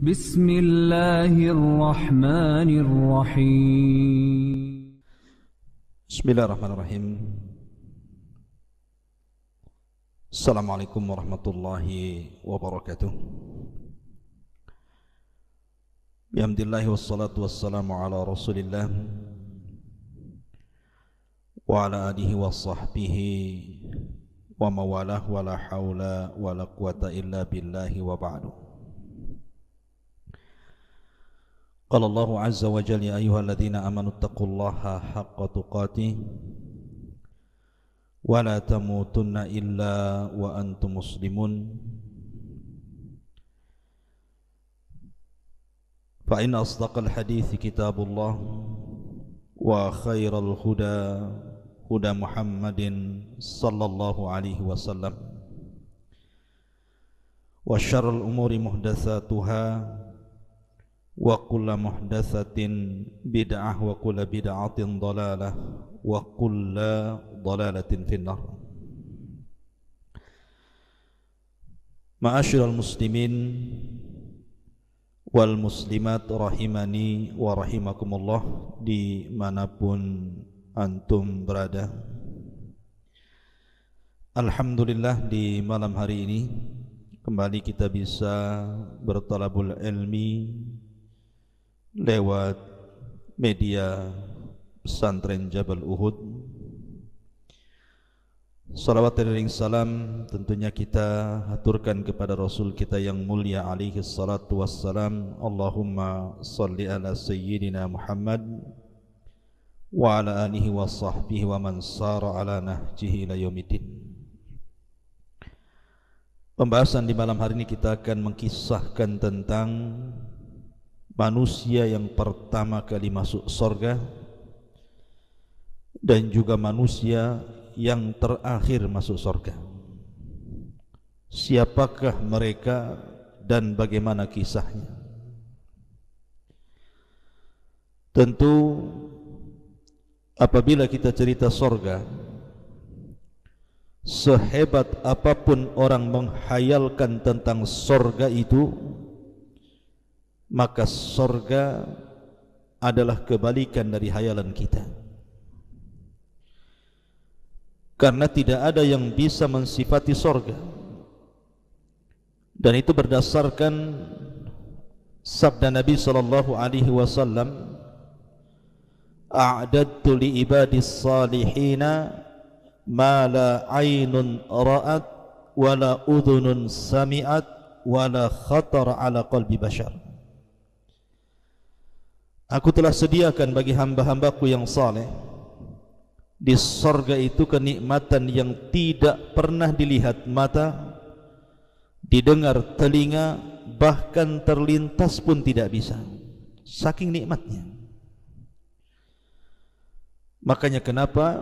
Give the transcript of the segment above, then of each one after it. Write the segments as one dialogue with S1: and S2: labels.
S1: بسم الله الرحمن الرحيم.
S2: بسم الله الرحمن الرحيم. السلام عليكم ورحمة الله وبركاته. بحمد الله والصلاة والسلام على رسول الله وعلى آله وصحبه ومواله ولا حول ولا قوة إلا بالله وبعد. قال الله عز وجل: يا أيها الذين آمنوا اتقوا الله حق تقاته ولا تموتن إلا وأنتم مسلمون. فإن أصدق الحديث كتاب الله وخير الهدى هدى محمد صلى الله عليه وسلم وشر الأمور محدثاتها وكل محدثة بدعة وكل بدعة ضلالة وكل ضلالة في النار. معاشر المسلمين wal muslimat rahimani wa rahimakumullah, dimanapun antum berada. Alhamdulillah, di malam hari ini kembali kita bisa bertalabul ilmi lewat media pesantren Jabal Uhud. Salawat dan salam tentunya kita haturkan kepada Rasul kita yang mulia alaihi salatu wassalam. Allahumma salli ala sayyidina Muhammad wa ala alihi wa sahbihi wa man sara ala nahjihi ila yaumiddin. Pembahasan di malam hari ini kita akan mengkisahkan tentang manusia yang pertama kali masuk surga dan juga manusia yang terakhir masuk surga. Siapakah mereka dan bagaimana kisahnya? Tentu apabila kita cerita surga, sehebat apapun orang menghayalkan tentang surga itu, maka surga adalah kebalikan dari hayalan kita. Karena tidak ada yang bisa mensifati surga, dan itu berdasarkan sabda Nabi sallallahu alaihi wasallam, a'dadtu li ibadis salihina ma la aynun ra'at wa la udhunun sami'at wa la khatar ala qalbi bashar. Aku telah sediakan bagi hamba-hambaku yang saleh di surga itu kenikmatan yang tidak pernah dilihat mata, didengar telinga, bahkan terlintas pun tidak bisa, saking nikmatnya. Makanya kenapa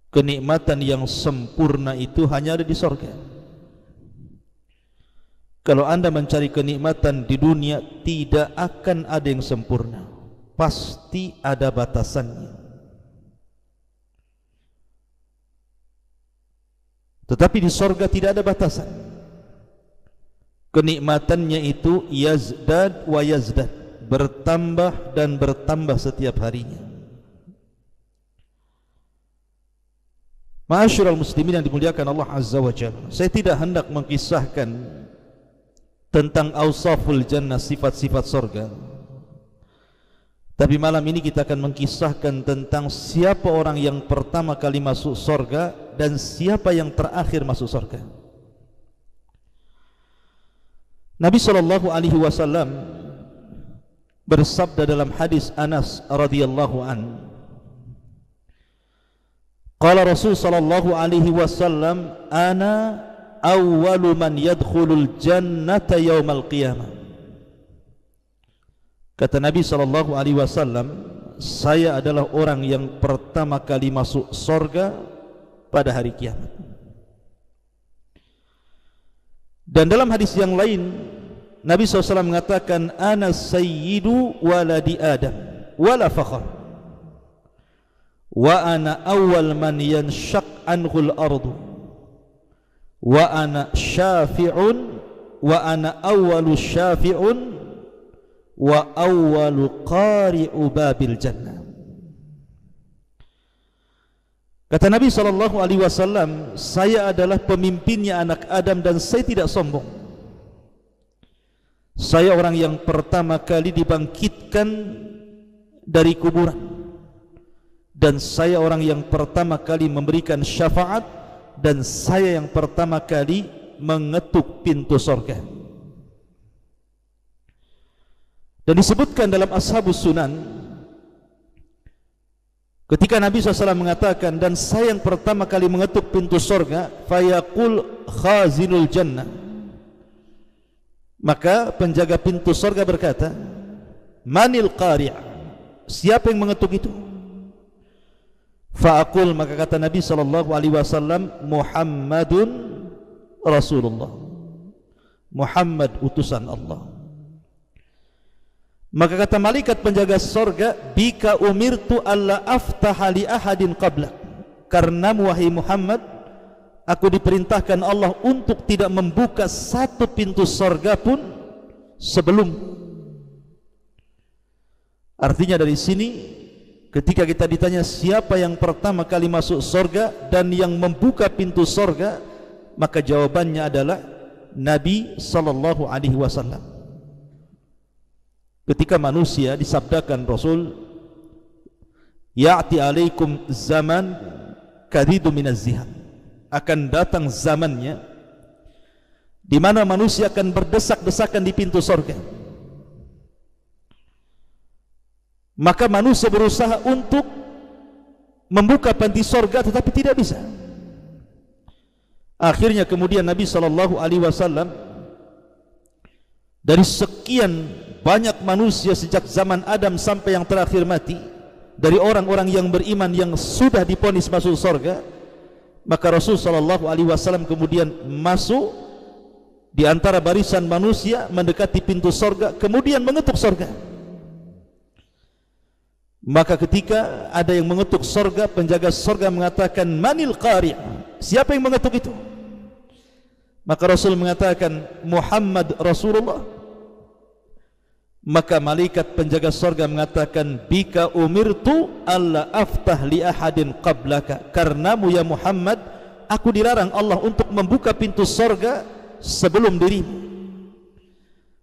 S2: kenikmatan yang sempurna itu hanya ada di surga. Kalau anda mencari kenikmatan di dunia, tidak akan ada yang sempurna, pasti ada batasannya. Tetapi di surga tidak ada batasan. Kenikmatannya itu yazdad wa yazdad, bertambah dan bertambah setiap harinya. Ma'asyiral muslimin yang dimuliakan Allah Azza wa Jalla, saya tidak hendak mengkisahkan tentang awsaful jannah, sifat-sifat surga. Tapi malam ini kita akan mengkisahkan tentang siapa orang yang pertama kali masuk surga dan siapa yang terakhir masuk surga. Nabi sallallahu alaihi wasallam bersabda dalam hadis Anas radhiyallahu an, qala Rasul sallallahu alaihi wasallam, ana awwalu man yadkhulul jannata yaumal qiyamah. Kata Nabi sallallahu alaihi wasallam, saya adalah orang yang pertama kali masuk surga pada hari kiamat. Dan dalam hadis yang lain Nabi SAW mengatakan, ana sayyidu waladi Adam wala fakhar wa ana awwal man yanshaq anhul ardu wa ana syafi'un wa ana awwalu syafi'un wa awwalu qari'u babil jannah. Kata Nabi SAW, saya adalah pemimpinnya anak Adam dan saya tidak sombong. Saya orang yang pertama kali dibangkitkan dari kuburan, dan saya orang yang pertama kali memberikan syafaat, dan saya yang pertama kali mengetuk pintu surga. Dan disebutkan dalam Ashabus Sunan, ketika Nabi SAW mengatakan, dan saya yang pertama kali mengetuk pintu surga, fayaqul khazinul jannah, maka penjaga pintu surga berkata, manil qari', siapa yang mengetuk itu? Fa'aqul, maka kata Nabi SAW, Muhammadun Rasulullah, Muhammad utusan Allah. Maka kata malaikat penjaga surga, bika umirtu alla aftaha li ahadin qablak, karena wahai Muhammad, aku diperintahkan Allah untuk tidak membuka satu pintu surga pun sebelum. Artinya dari sini, ketika kita ditanya siapa yang pertama kali masuk surga dan yang membuka pintu surga, maka jawabannya adalah Nabi SAW. Ketika manusia disabdakan Rasul, ya'ti alaikum zaman kadidu minaz zihad, akan datang zamannya di mana manusia akan berdesak-desakan di pintu surga. Maka manusia berusaha untuk membuka pintu surga tetapi tidak bisa. Akhirnya kemudian Nabi SAW, dari sekian banyak manusia sejak zaman Adam sampai yang terakhir mati, dari orang-orang yang beriman yang sudah diponis masuk surga, maka Rasul SAW kemudian masuk di antara barisan manusia, mendekati pintu surga, kemudian mengetuk surga. Maka ketika ada yang mengetuk surga, penjaga surga mengatakan, manil qari', siapa yang mengetuk itu? Maka Rasul mengatakan, Muhammad Rasulullah. Maka malaikat penjaga surga mengatakan, bika umirtu alla aftah li ahadin qablaka, karenamu ya Muhammad, aku dilarang Allah untuk membuka pintu surga sebelum dirimu.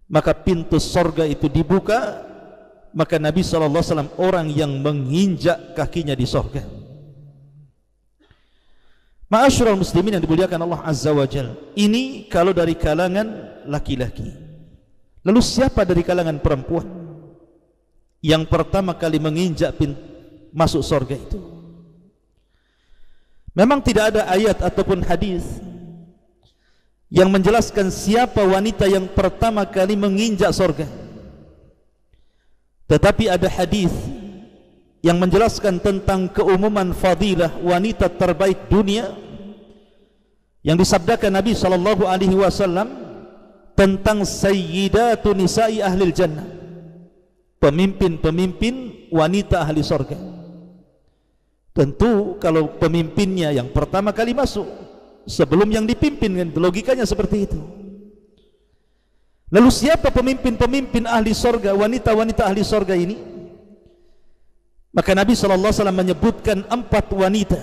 S2: Maka pintu surga itu dibuka, maka Nabi SAW orang yang menginjak kakinya di surga. Ma'asyiral muslimin yang dimuliakan Allah Azza wa Jalla, ini kalau dari kalangan laki-laki. Lalu siapa dari kalangan perempuan yang pertama kali menginjak masuk surga itu? Memang tidak ada ayat ataupun hadis yang menjelaskan siapa wanita yang pertama kali menginjak surga. Tetapi ada hadis yang menjelaskan tentang keumuman fadilah wanita terbaik dunia, yang disabdakan Nabi SAW tentang sayyidatu nisa'i ahlil jannah, pemimpin-pemimpin wanita ahli surga. Tentu kalau pemimpinnya yang pertama kali masuk sebelum yang dipimpin, kan logikanya seperti itu. Lalu siapa pemimpin-pemimpin ahli surga, wanita-wanita ahli surga ini? Maka Nabi SAW menyebutkan 4 wanita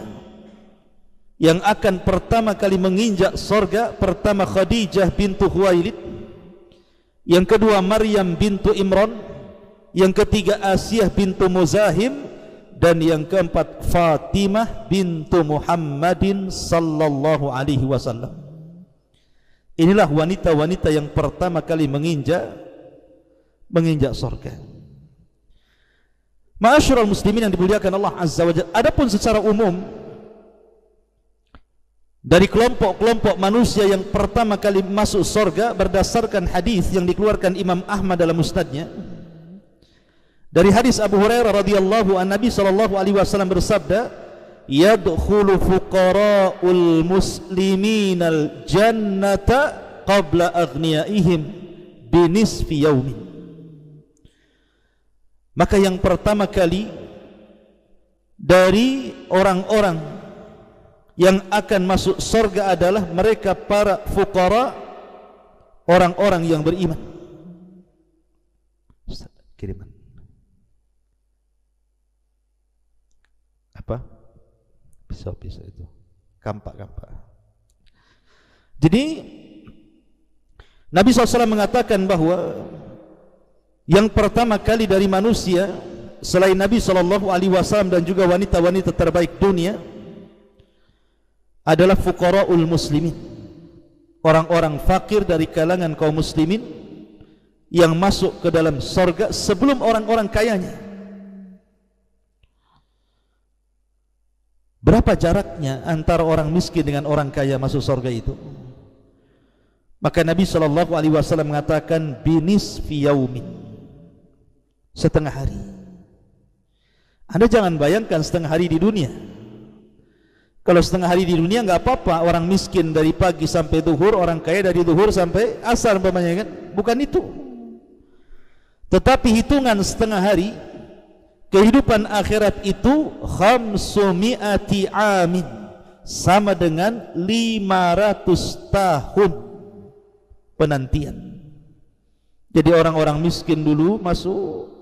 S2: yang akan pertama kali menginjak surga. Pertama Khadijah bintu Khuwailid, yang kedua Maryam bintu Imran, yang ketiga Asiyah bintu Muzahim, dan yang keempat Fatimah bintu Muhammadin sallallahu alaihi wasallam. Inilah wanita-wanita yang pertama kali menginjak surga. Ma'asyiral muslimin yang dimuliakan Allah Azza wa Jalla, adapun secara umum dari kelompok-kelompok manusia yang pertama kali masuk surga berdasarkan hadis yang dikeluarkan Imam Ahmad dalam musnadnya, dari hadis Abu Hurairah radhiyallahu an, Nabi sallallahu alaihi wasallam bersabda, yadkhulu fuqara'ul musliminal jannata qabla aghniyaihim binisfi yaumin. Maka yang pertama kali dari orang-orang yang akan masuk surga adalah mereka para fuqara, orang-orang yang beriman. Ustaz, kiriman. Apa? Pisau-pisau itu. Kampak-kampak. Jadi Nabi SAW mengatakan bahwa yang pertama kali dari manusia selain Nabi SAW dan juga wanita-wanita terbaik dunia adalah fuqara'ul muslimin, orang-orang fakir dari kalangan kaum muslimin yang masuk ke dalam surga sebelum orang-orang kayanya. Berapa jaraknya antara orang miskin dengan orang kaya masuk surga itu? Maka Nabi SAW mengatakan binisfi yaumin, setengah hari. Anda jangan bayangkan setengah hari di dunia. Kalau setengah hari di dunia enggak apa-apa, orang miskin dari pagi sampai zuhur, orang kaya dari zuhur sampai asar umpamanya kan? Bukan itu. Tetapi hitungan setengah hari, kehidupan akhirat itu 500 amin, sama dengan 500 tahun penantian. Jadi orang-orang miskin dulu masuk,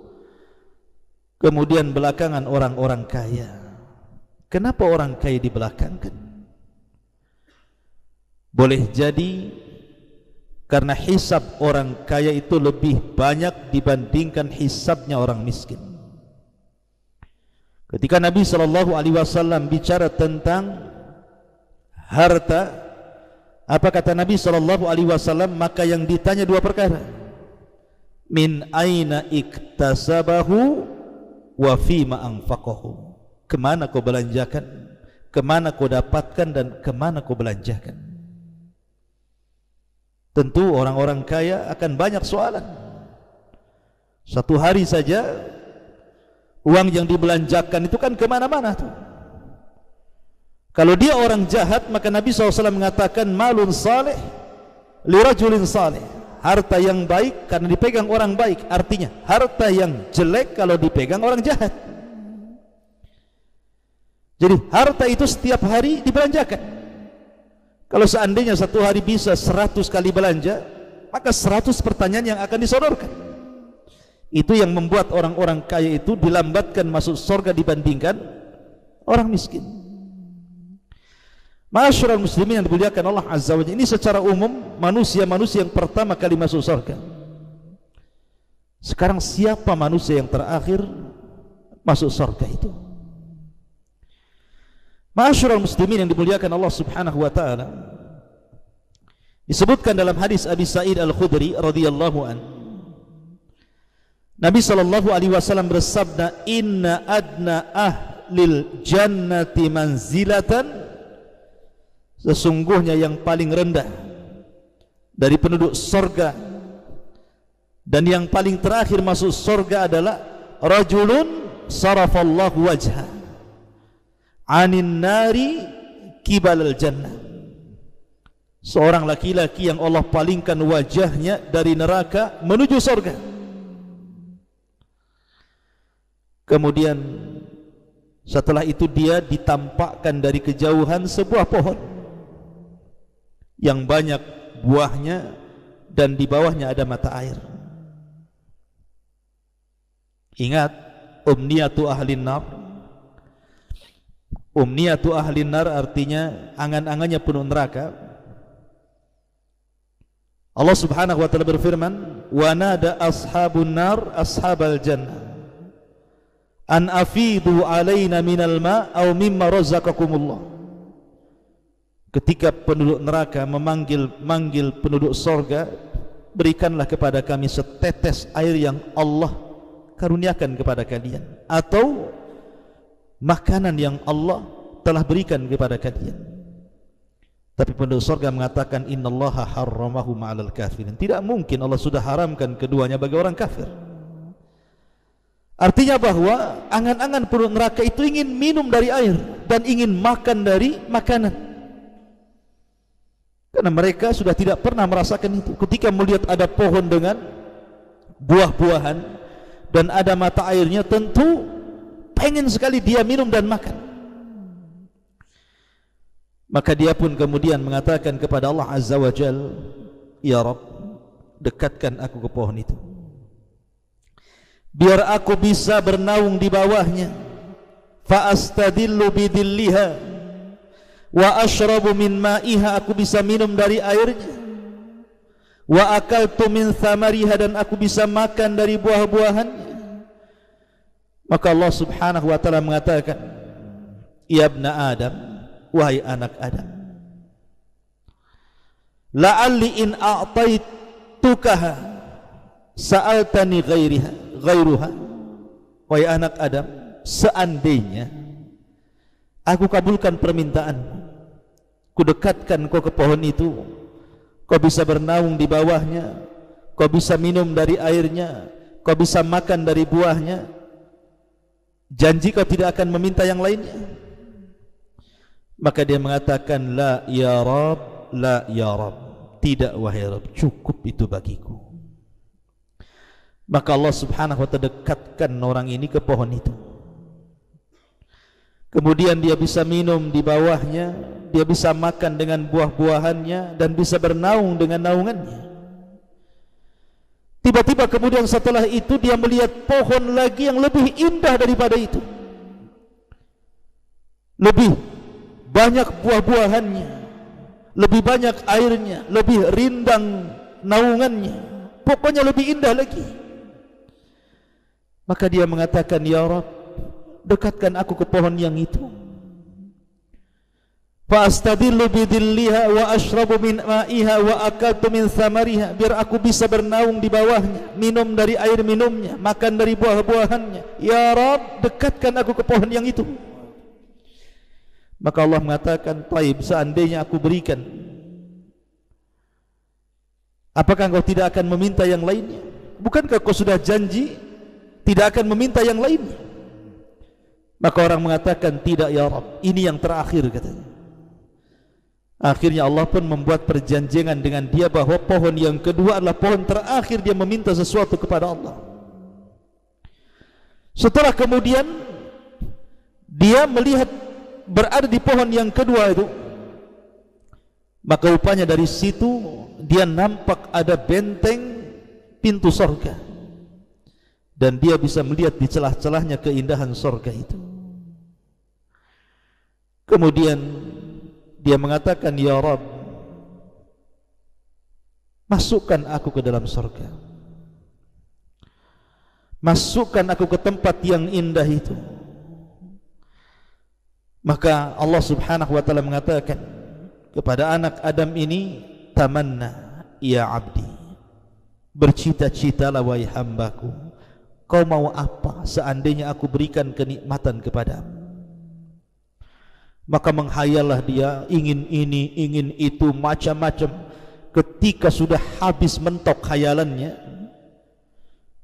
S2: kemudian belakangan orang-orang kaya. Kenapa orang kaya dibelakangkan? Boleh jadi karena hisab orang kaya itu lebih banyak dibandingkan hisabnya orang miskin. Ketika Nabi SAW bicara tentang harta, apa kata Nabi SAW? Maka yang ditanya dua perkara. Min aina iktasabahu wa fima anfaqahu. Kemana kau belanjakan, kemana kau dapatkan, dan kemana kau belanjakan. Tentu orang-orang kaya akan banyak soalan. Satu hari saja uang yang dibelanjakan itu kan kemana-mana tuh. Kalau dia orang jahat, maka Nabi SAW mengatakan malun salih lirajulin salih, harta yang baik karena dipegang orang baik. Artinya harta yang jelek kalau dipegang orang jahat. Jadi harta itu setiap hari dibelanjakan. Kalau seandainya satu hari bisa 100 kali belanja, maka 100 pertanyaan yang akan disodorkan. Itu yang membuat orang-orang kaya itu dilambatkan masuk surga dibandingkan orang miskin. Ma'asyiral muslimin yang dimuliakan Allah Azza wa Jalla, ini secara umum manusia-manusia yang pertama kali masuk surga. Sekarang siapa manusia yang terakhir masuk surga itu? Ma'asyiral muslimin yang dimuliakan Allah Subhanahu wa taala, disebutkan dalam hadis Abi Sa'id Al-Khudri radhiyallahu anhu, Nabi sallallahu alaihi wasallam bersabda, inna adna ahlil jannati manzilatan, sesungguhnya yang paling rendah dari penduduk surga dan yang paling terakhir masuk surga adalah rajulun sarafallahu wajha anin nari kibalal jannah, seorang laki-laki yang Allah palingkan wajahnya dari neraka menuju surga. Kemudian setelah itu dia ditampakkan dari kejauhan sebuah pohon yang banyak buahnya dan di bawahnya ada mata air. Ingat, umniyatu ahlin nar. Umniyatu ahlin nar artinya angan-angannya penuh neraka. Allah Subhanahu wa taala berfirman, wa nada ashabun nar ashabal jannah an afidu alaina minal ma aw mimma razaqakumullah. Ketika penduduk neraka memanggil penduduk surga, berikanlah kepada kami setetes air yang Allah karuniakan kepada kalian, atau makanan yang Allah telah berikan kepada kalian. Tapi penduduk surga mengatakan innallaha harramahu ma'alal kafirin. Tidak mungkin Allah sudah haramkan keduanya bagi orang kafir. Artinya bahwa angan-angan penduduk neraka itu ingin minum dari air dan ingin makan dari makanan, karena mereka sudah tidak pernah merasakan itu. Ketika melihat ada pohon dengan buah-buahan dan ada mata airnya, tentu pengen sekali dia minum dan makan. Maka dia pun kemudian mengatakan kepada Allah Azza wa Jal, ya Rabb, dekatkan aku ke pohon itu, biar aku bisa bernaung di bawahnya. Fa astadillu bidilliha wa ashrabu min ma'iha, aku bisa minum dari airnya. Wa akaltu min thamariha, dan aku bisa makan dari buah-buahannya. Maka Allah Subhanahu wa taala mengatakan, ya ibna Adam, wahai anak Adam, la'alli in a'taitukaha sa'altani ghairuha. Wahai anak Adam, seandainya aku kabulkan permintaanmu, ku dekatkan kau ke pohon itu, kau bisa bernaung di bawahnya, kau bisa minum dari airnya, kau bisa makan dari buahnya, janji kau tidak akan meminta yang lainnya? Maka dia mengatakan, la ya Rabb, la ya Rabb, tidak wahai Rabb, cukup itu bagiku. Maka Allah Subhanahu wa ta'ala dekatkan orang ini ke pohon itu. Kemudian dia bisa minum di bawahnya, dia bisa makan dengan buah-buahannya, dan bisa bernaung dengan naungannya. Tiba-tiba kemudian setelah itu dia melihat pohon lagi yang lebih indah daripada itu, lebih banyak buah-buahannya, lebih banyak airnya, lebih rindang naungannya, pokoknya lebih indah lagi. Maka dia mengatakan, ya Rabb, dekatkan aku ke pohon yang itu. Fa astadillu bidilliha wa ashrabu min ma'iha wa akaltu min thamariha, biar aku bisa bernaung di bawahnya, minum dari air minumnya, makan dari buah-buahannya. Ya Rabb, dekatkan aku ke pohon yang itu. Maka Allah mengatakan, taib, seandainya aku berikan, apakah engkau tidak akan meminta yang lainnya? Bukankah kau sudah janji tidak akan meminta yang lainnya? Maka orang mengatakan, tidak ya Rabb, ini yang terakhir, katanya. Akhirnya Allah pun membuat perjanjian dengan dia bahwa pohon yang kedua adalah pohon terakhir dia meminta sesuatu kepada Allah. Setelah kemudian dia melihat berada di pohon yang kedua itu, maka rupanya dari situ dia nampak ada benteng pintu surga, dan dia bisa melihat di celah-celahnya keindahan surga itu. Kemudian dia mengatakan, ya Rabb, masukkan aku ke dalam surga, masukkan aku ke tempat yang indah itu. Maka Allah Subhanahu wa ta'ala mengatakan kepada anak Adam ini, tamanna ya abdi, bercita-citalah wahai hambaku, kau mau apa seandainya aku berikan kenikmatan kepadamu. Maka menghayallah dia, ingin ini, ingin itu, macam-macam. Ketika sudah habis mentok khayalannya,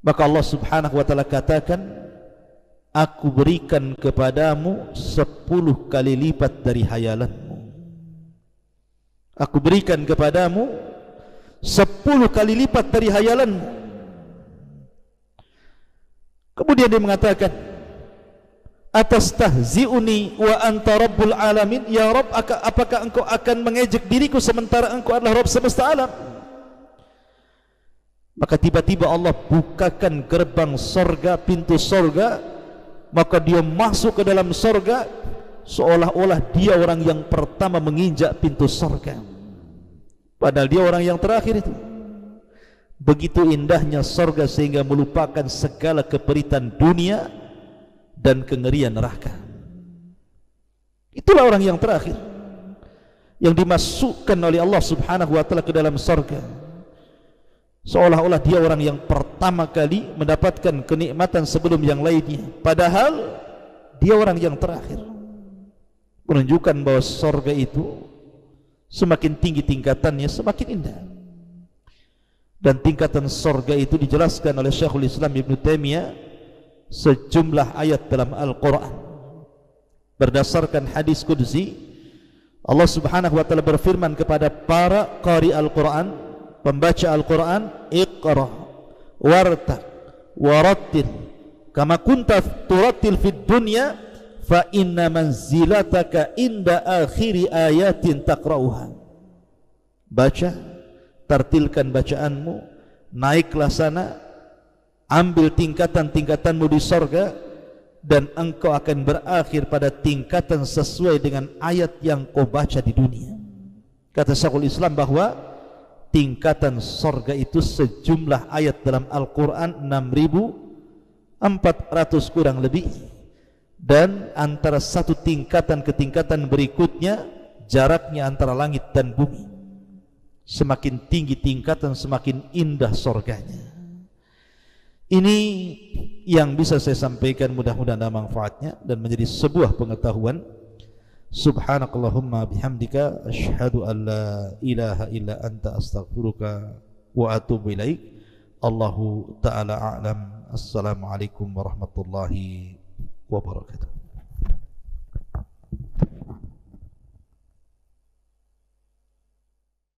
S2: maka Allah Subhanahu wa ta'ala katakan, aku berikan kepadamu 10 kali lipat dari hayalanmu. Aku berikan kepadamu 10 kali lipat dari hayalanmu. Kemudian dia mengatakan, atastahzi'uni wa anta rabbul alamin, ya Rabb, apakah engkau akan mengejek diriku sementara engkau adalah Rabb semesta alam? Maka tiba-tiba Allah bukakan gerbang surga, pintu surga, maka dia masuk ke dalam surga seolah-olah dia orang yang pertama menginjak pintu surga, padahal dia orang yang terakhir itu. Begitu indahnya surga sehingga melupakan segala keperitan dunia dan kengerian neraka. Itulah orang yang terakhir yang dimasukkan oleh Allah Subhanahu wa ta'ala ke dalam surga, seolah-olah dia orang yang pertama kali mendapatkan kenikmatan sebelum yang lainnya, padahal dia orang yang terakhir. Menunjukkan bahwa surga itu semakin tinggi tingkatannya semakin indah. Dan tingkatan surga itu dijelaskan oleh Syekhul Islam Ibn Taimiyah sejumlah ayat dalam Al-Quran. Berdasarkan hadis qudsi, Allah Subhanahu wa ta'ala berfirman kepada para qari Al-Quran, pembaca Al-Quran, iqra wartaq warattil kama kunta turattil fid dunya fa inna manzilataka inda akhiri ayatin taqra'uha. Baca, tartilkan bacaanmu, naiklah sana, ambil tingkatan-tingkatanmu di sorga, dan engkau akan berakhir pada tingkatan sesuai dengan ayat yang kau baca di dunia. Kata Syekhul Islam bahwa tingkatan sorga itu sejumlah ayat dalam Al-Quran 6.400 kurang lebih, dan antara satu tingkatan ke tingkatan berikutnya jaraknya antara langit dan bumi. Semakin tinggi tingkatan, semakin indah sorganya. Ini yang bisa saya sampaikan, mudah-mudahan ada manfaatnya dan menjadi sebuah pengetahuan. Subhanakallahumma bihamdika asyhadu an la ilaha illa anta astaghfiruka wa atubu ilaik. Allahu ta'ala a'lam. Assalamualaikum warahmatullahi wabarakatuh.